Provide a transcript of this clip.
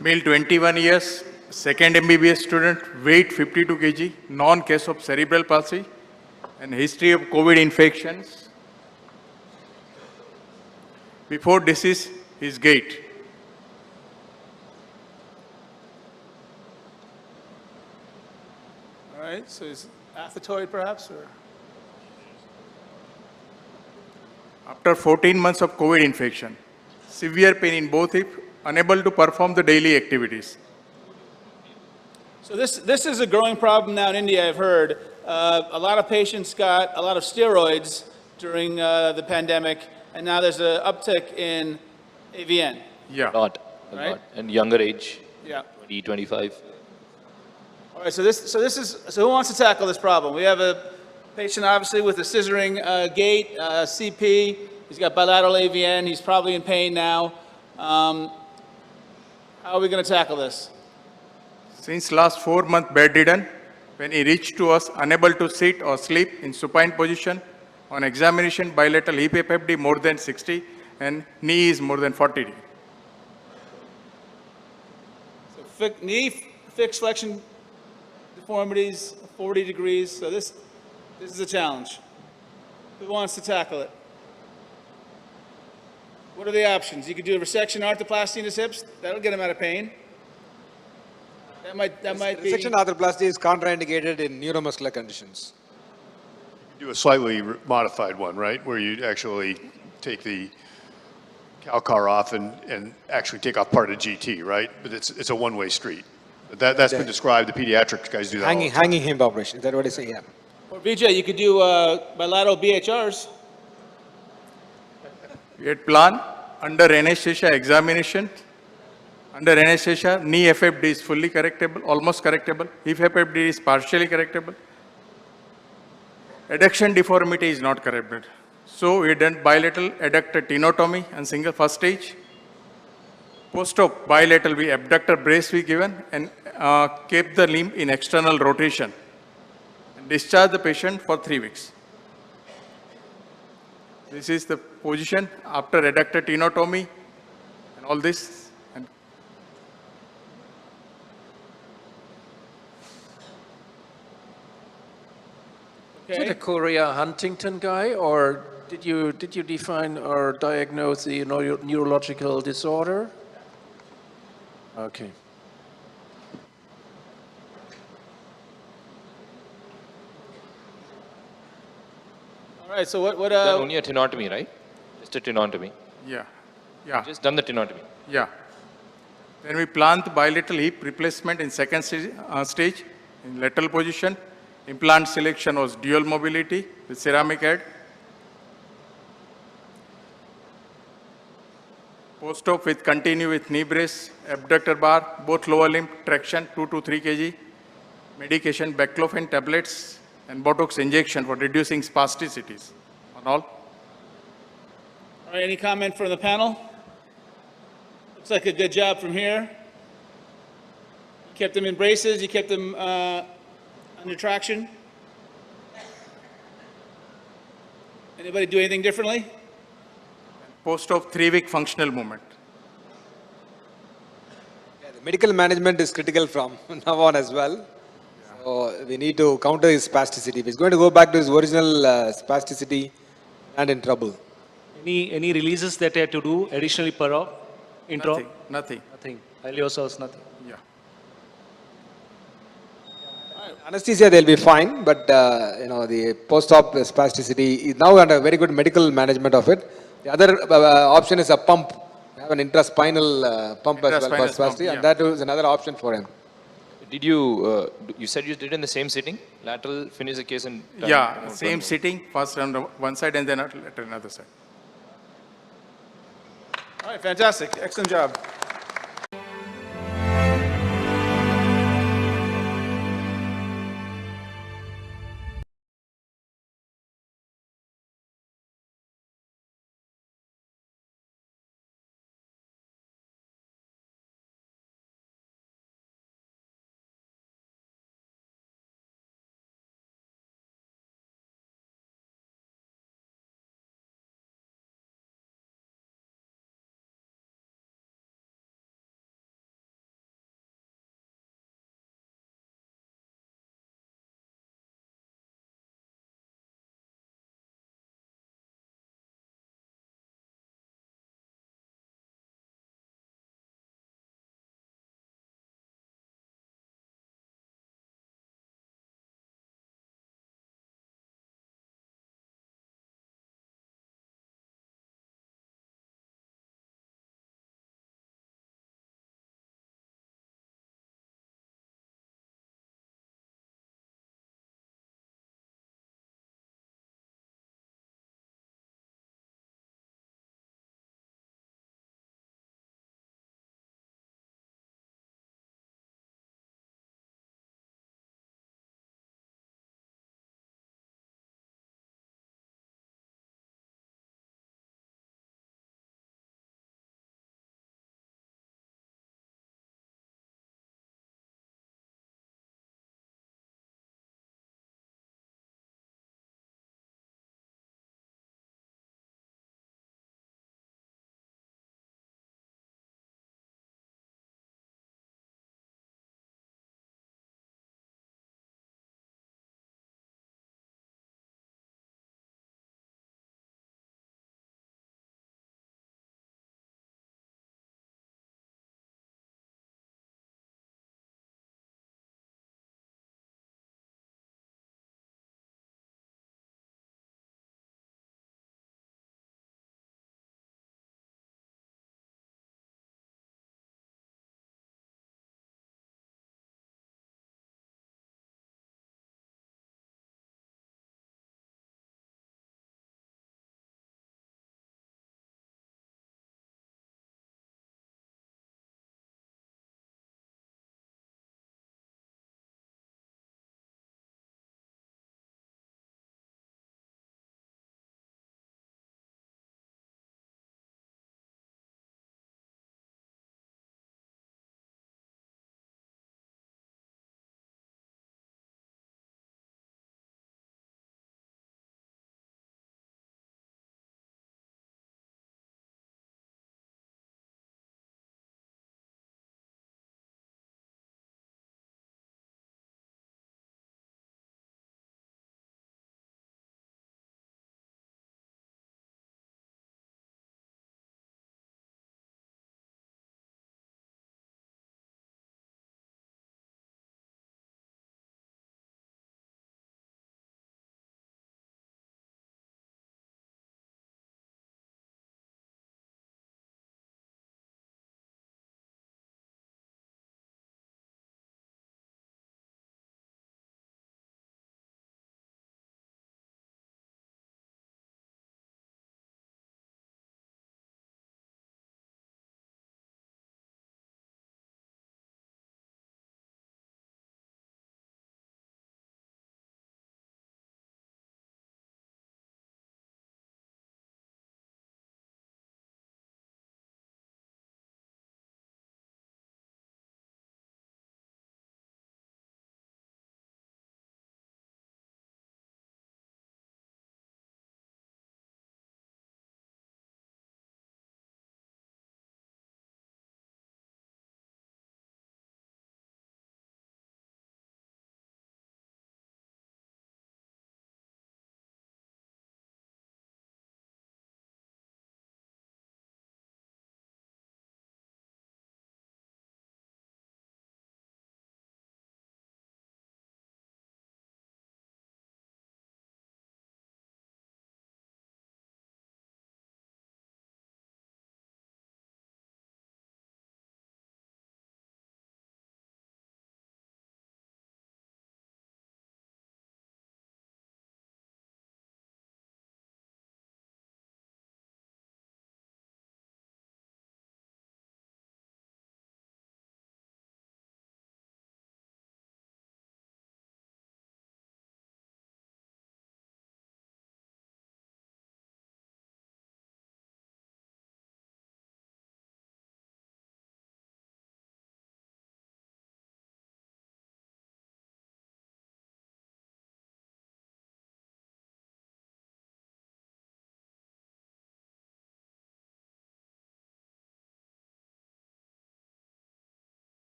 Male 21 years, second MBBS student, weight 52 kg, non-case of cerebral palsy, and history of COVID infections. Before disease, his gait. All right, so is athetoid perhaps, or? After 14 months of COVID infection, severe pain in both hips, unable to perform the daily activities. So this is a growing problem now in India, I've heard. A lot of patients got a lot of steroids during the pandemic, and now there's an uptick in AVN. Yeah. A lot. And younger age, Yeah. 20, 25. All right, so who wants to tackle this problem? We have a patient obviously with a scissoring gait, CP. He's got bilateral AVN. He's probably in pain now. How are we going to tackle this? Since last 4 months bedridden, when he reached to us unable to sit or sleep in supine position, on examination bilateral hip FFD more than 60 and knee is more than 40. So knee fixed flexion deformities, 40 degrees. So this is a challenge. Who wants to tackle it? What are the options? You could do a resection arthroplasty in his hips. That'll get him out of pain. That might be. Resection arthroplasty is contraindicated in neuromuscular conditions. You do a slightly modified one, right? Where you actually take the calcar off and actually take off part of GT, right? But it's a one-way street. But that's been described. The pediatric guys do that. Hanging hip operation. Is that what you say? Yeah. Or Vijay, you could do bilateral BHRs. We had planned under anesthesia examination. Under anesthesia, knee FFD is fully correctable, almost correctable. Hip FFD is partially correctable. Adduction deformity is not corrected. So we done bilateral adductor tenotomy and single first stage. Post-op bilateral, we abductor brace we given and kept the limb in external rotation. And discharge the patient for 3 weeks. This is the position after adductor tenotomy and all this. And Is it a Korea Huntington guy, or did you define or diagnose the neurological disorder? Okay. All right, so what Done only a tenotomy, right? Just a tenotomy. yeah. Just done the tenotomy. Yeah. Then we planned the bilateral hip replacement in second stage in lateral position. Implant selection was dual mobility with ceramic head. Post-op with continue with knee brace, abductor bar, both lower limb traction 2 to 3 kg, medication, baclofen tablets, and Botox injection for reducing spasticities on all. All right, any comment from the panel? Looks like a good job from here. You kept them in braces, you kept them under traction. Anybody do anything differently? Post-op 3-week functional movement. Yeah, the medical management is critical from now on as well. So we need to counter his spasticity. If he's going to go back to his original spasticity, and in trouble. Any releases that you have to do additionally per hour? Intro? Nothing. Nothing. Iliopsoas, nothing. Yeah. Anesthesia, they'll be fine, but the post-op spasticity is now under very good medical management of it. The other option is a pump. You have an intraspinal pump as well for spasticity, and that is another option for him. Did you, you said you did in the same sitting? Lateral, finish the case and... Yeah, same sitting, first on one side and then at another side. All right, fantastic. Excellent job.